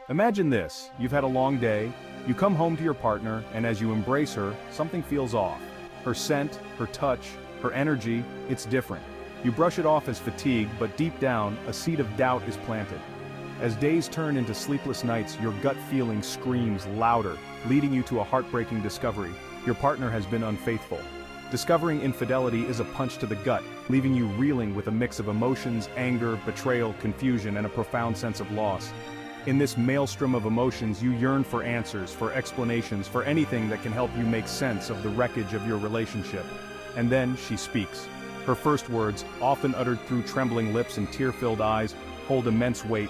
Imagine this, you've had a long day, you come home to your partner, and as you embrace her, something feels off. Her scent, her touch, her energy, it's different. You brush it off as fatigue, but deep down, a seed of doubt is planted. As days turn into sleepless nights, your gut feeling screams louder, leading you to a heartbreaking discovery. Your partner has been unfaithful. Discovering infidelity is a punch to the gut, leaving you reeling with a mix of emotions, anger, betrayal, confusion, and a profound sense of loss. In this maelstrom of emotions, you yearn for answers, for explanations, for anything that can help you make sense of the wreckage of your relationship. And then she speaks. Her first words, often uttered through trembling lips and tear-filled eyes, hold immense weight.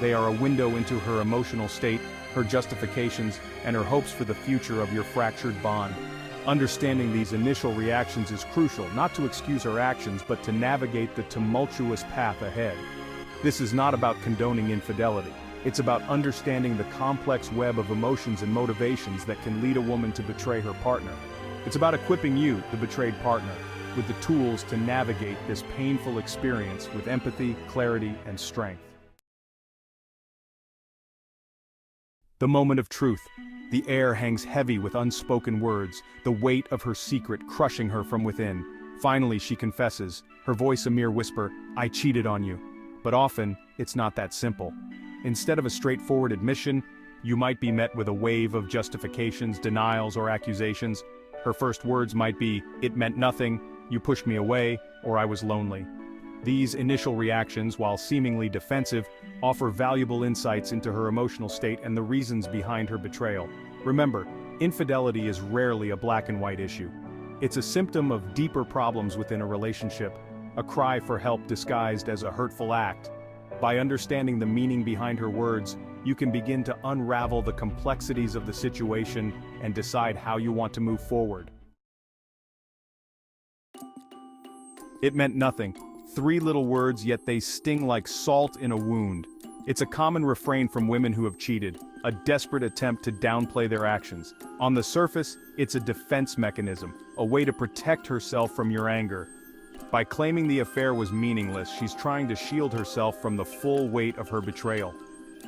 They are a window into her emotional state, her justifications, and her hopes for the future of your fractured bond. Understanding these initial reactions is crucial, not to excuse her actions, but to navigate the tumultuous path ahead. This is not about condoning infidelity. It's about understanding the complex web of emotions and motivations that can lead a woman to betray her partner. It's about equipping you, the betrayed partner, with the tools to navigate this painful experience with empathy, clarity, and strength. The moment of truth. The air hangs heavy with unspoken words, the weight of her secret crushing her from within. Finally, she confesses, her voice a mere whisper, "I cheated on you." But often, it's not that simple. Instead of a straightforward admission, you might be met with a wave of justifications, denials, or accusations. Her first words might be, "It meant nothing," "You pushed me away," or "I was lonely." These initial reactions, while seemingly defensive, offer valuable insights into her emotional state and the reasons behind her betrayal. Remember, infidelity is rarely a black and white issue. It's a symptom of deeper problems within a relationship, a cry for help disguised as a hurtful act. By understanding the meaning behind her words, you can begin to unravel the complexities of the situation and decide how you want to move forward. It meant nothing. 3 little words, yet they sting like salt in a wound. It's a common refrain from women who have cheated, a desperate attempt to downplay their actions. On the surface, it's a defense mechanism, a way to protect herself from your anger. By claiming the affair was meaningless, she's trying to shield herself from the full weight of her betrayal.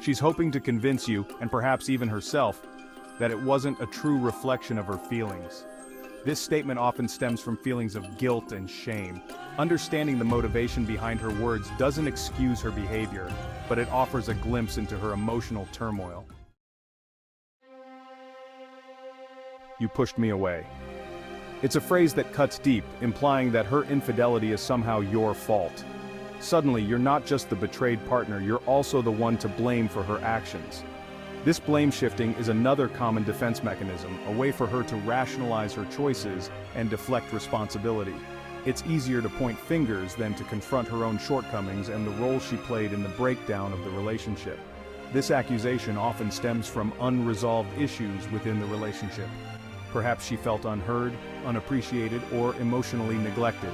She's hoping to convince you, and perhaps even herself, that it wasn't a true reflection of her feelings. This statement often stems from feelings of guilt and shame. Understanding the motivation behind her words doesn't excuse her behavior, but it offers a glimpse into her emotional turmoil. "You pushed me away." It's a phrase that cuts deep, implying that her infidelity is somehow your fault. Suddenly, you're not just the betrayed partner, you're also the one to blame for her actions. This blame shifting is another common defense mechanism, a way for her to rationalize her choices and deflect responsibility. It's easier to point fingers than to confront her own shortcomings and the role she played in the breakdown of the relationship. This accusation often stems from unresolved issues within the relationship. Perhaps she felt unheard, unappreciated, or emotionally neglected.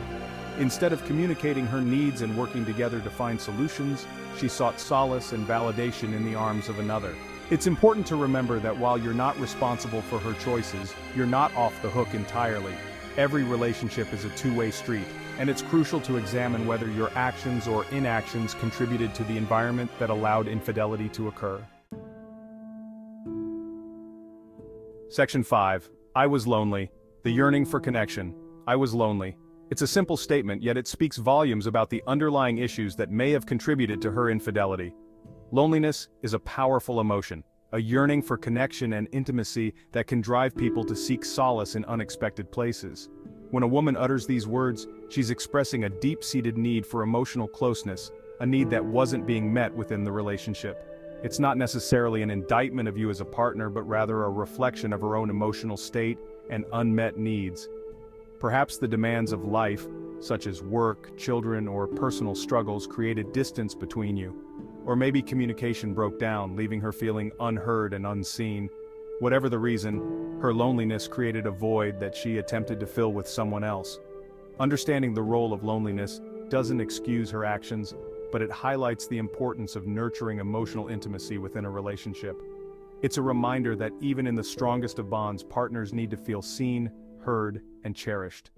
Instead of communicating her needs and working together to find solutions, she sought solace and validation in the arms of another. It's important to remember that while you're not responsible for her choices, you're not off the hook entirely. Every relationship is a two-way street, and it's crucial to examine whether your actions or inactions contributed to the environment that allowed infidelity to occur. Section 5. I was lonely. The yearning for connection. I was lonely. It's a simple statement, yet it speaks volumes about the underlying issues that may have contributed to her infidelity. Loneliness is a powerful emotion, a yearning for connection and intimacy that can drive people to seek solace in unexpected places. When a woman utters these words, she's expressing a deep-seated need for emotional closeness, a need that wasn't being met within the relationship. It's not necessarily an indictment of you as a partner, but rather a reflection of her own emotional state and unmet needs. Perhaps the demands of life, such as work, children, or personal struggles, created distance between you. Or maybe communication broke down, leaving her feeling unheard and unseen. Whatever the reason, her loneliness created a void that she attempted to fill with someone else. Understanding the role of loneliness doesn't excuse her actions, but it highlights the importance of nurturing emotional intimacy within a relationship. It's a reminder that even in the strongest of bonds, partners need to feel seen, heard, and cherished.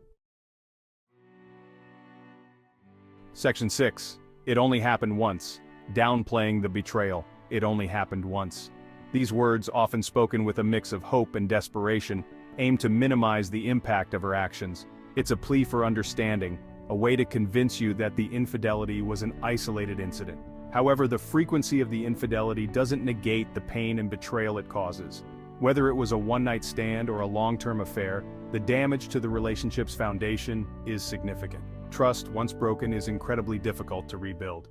Section 6. It only happened once. Downplaying the betrayal. "It only happened once." These words, often spoken with a mix of hope and desperation, aim to minimize the impact of her actions. It's a plea for understanding, a way to convince you that the infidelity was an isolated incident. However, the frequency of the infidelity doesn't negate the pain and betrayal it causes. Whether it was a one-night stand or a long-term affair, the damage to the relationship's foundation is significant. Trust, once broken, is incredibly difficult to rebuild.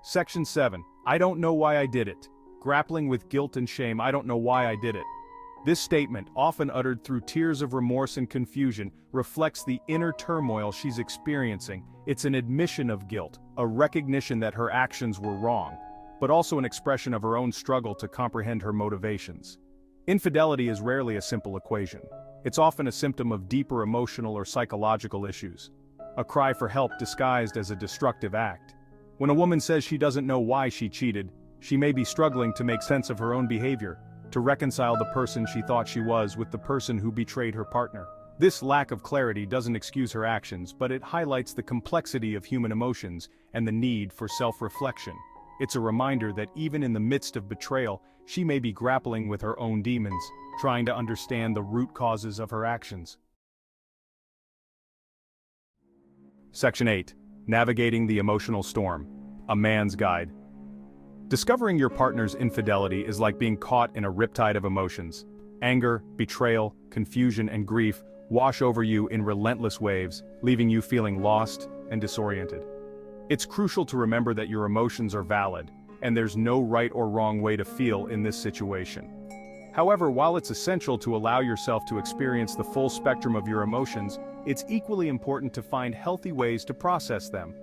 Section 7. I don't know why I did it. Grappling with guilt and shame. I don't know why I did it. This statement, often uttered through tears of remorse and confusion, reflects the inner turmoil she's experiencing. It's an admission of guilt, a recognition that her actions were wrong, but also an expression of her own struggle to comprehend her motivations. Infidelity is rarely a simple equation. It's often a symptom of deeper emotional or psychological issues, a cry for help disguised as a destructive act. When a woman says she doesn't know why she cheated, she may be struggling to make sense of her own behavior, to reconcile the person she thought she was with the person who betrayed her partner. This lack of clarity doesn't excuse her actions, but it highlights the complexity of human emotions and the need for self-reflection. It's a reminder that even in the midst of betrayal, she may be grappling with her own demons, trying to understand the root causes of her actions. Section 8. Navigating the Emotional Storm. A Man's Guide. Discovering your partner's infidelity is like being caught in a riptide of emotions. Anger, betrayal, confusion, and grief wash over you in relentless waves, leaving you feeling lost and disoriented. It's crucial to remember that your emotions are valid, and there's no right or wrong way to feel in this situation. However, while it's essential to allow yourself to experience the full spectrum of your emotions, it's equally important to find healthy ways to process them.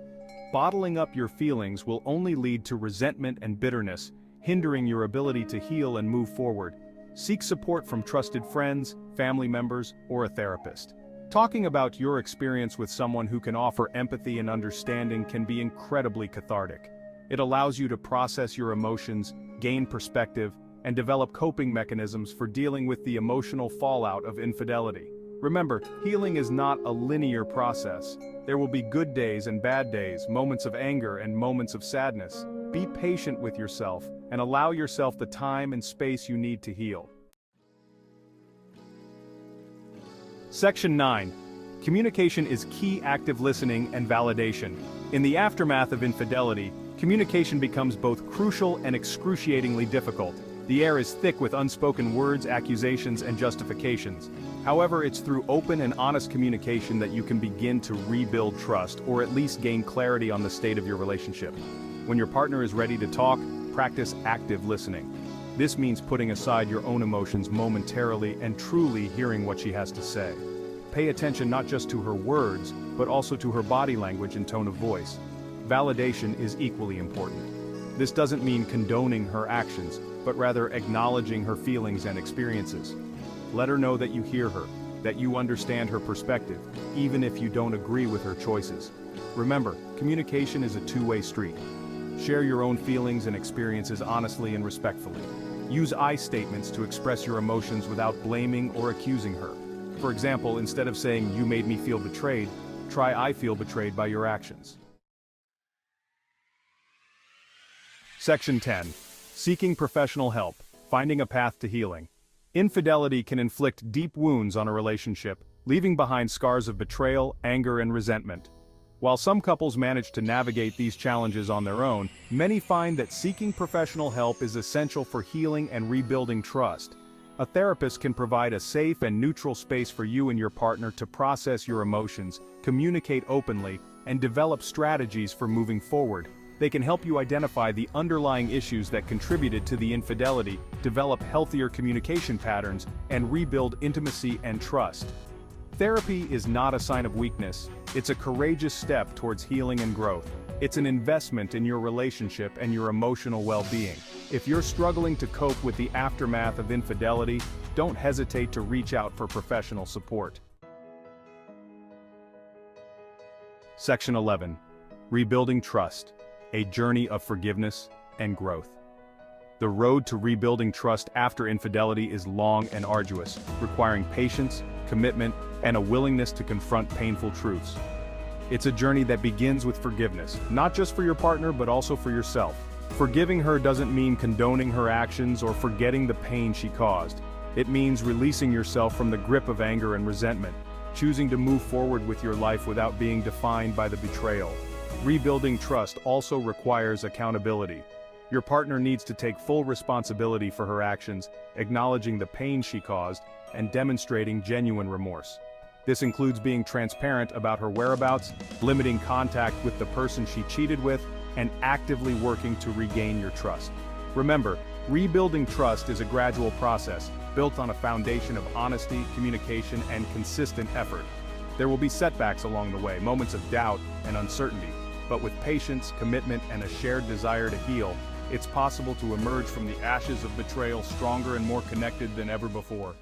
Bottling up your feelings will only lead to resentment and bitterness, hindering your ability to heal and move forward. Seek support from trusted friends, family members, or a therapist. Talking about your experience with someone who can offer empathy and understanding can be incredibly cathartic. It allows you to process your emotions, gain perspective, and develop coping mechanisms for dealing with the emotional fallout of infidelity. Remember, healing is not a linear process. There will be good days and bad days, moments of anger and moments of sadness. Be patient with yourself and allow yourself the time and space you need to heal. Section 9. Communication is key. Active listening and validation. In the aftermath of infidelity, communication becomes both crucial and excruciatingly difficult. The air is thick with unspoken words, accusations, and justifications. However, it's through open and honest communication that you can begin to rebuild trust, or at least gain clarity on the state of your relationship. When your partner is ready to talk, practice active listening. This means putting aside your own emotions momentarily and truly hearing what she has to say. Pay attention not just to her words, but also to her body language and tone of voice. Validation is equally important. This doesn't mean condoning her actions, but rather acknowledging her feelings and experiences. Let her know that you hear her, that you understand her perspective, even if you don't agree with her choices. Remember, communication is a two-way street. Share your own feelings and experiences honestly and respectfully. Use I statements to express your emotions without blaming or accusing her. For example, instead of saying, "You made me feel betrayed," try, "I feel betrayed by your actions." Section 10. Seeking professional help. Finding a path to healing. Infidelity can inflict deep wounds on a relationship, leaving behind scars of betrayal, anger, and resentment. While some couples manage to navigate these challenges on their own, many find that seeking professional help is essential for healing and rebuilding trust. A therapist can provide a safe and neutral space for you and your partner to process your emotions, communicate openly, and develop strategies for moving forward. They can help you identify the underlying issues that contributed to the infidelity, develop healthier communication patterns, and rebuild intimacy and trust. Therapy is not a sign of weakness, it's a courageous step towards healing and growth. It's an investment in your relationship and your emotional well-being. If you're struggling to cope with the aftermath of infidelity, don't hesitate to reach out for professional support. Section 11. Rebuilding trust. A journey of forgiveness and growth. The road to rebuilding trust after infidelity is long and arduous, requiring patience, commitment, and a willingness to confront painful truths. It's a journey that begins with forgiveness, not just for your partner but also for yourself. Forgiving her doesn't mean condoning her actions or forgetting the pain she caused. It means releasing yourself from the grip of anger and resentment, choosing to move forward with your life without being defined by the betrayal. Rebuilding trust also requires accountability. Your partner needs to take full responsibility for her actions, acknowledging the pain she caused, and demonstrating genuine remorse. This includes being transparent about her whereabouts, limiting contact with the person she cheated with, and actively working to regain your trust. Remember, rebuilding trust is a gradual process, built on a foundation of honesty, communication, and consistent effort. There will be setbacks along the way, moments of doubt and uncertainty, but with patience, commitment, and a shared desire to heal, it's possible to emerge from the ashes of betrayal stronger and more connected than ever before.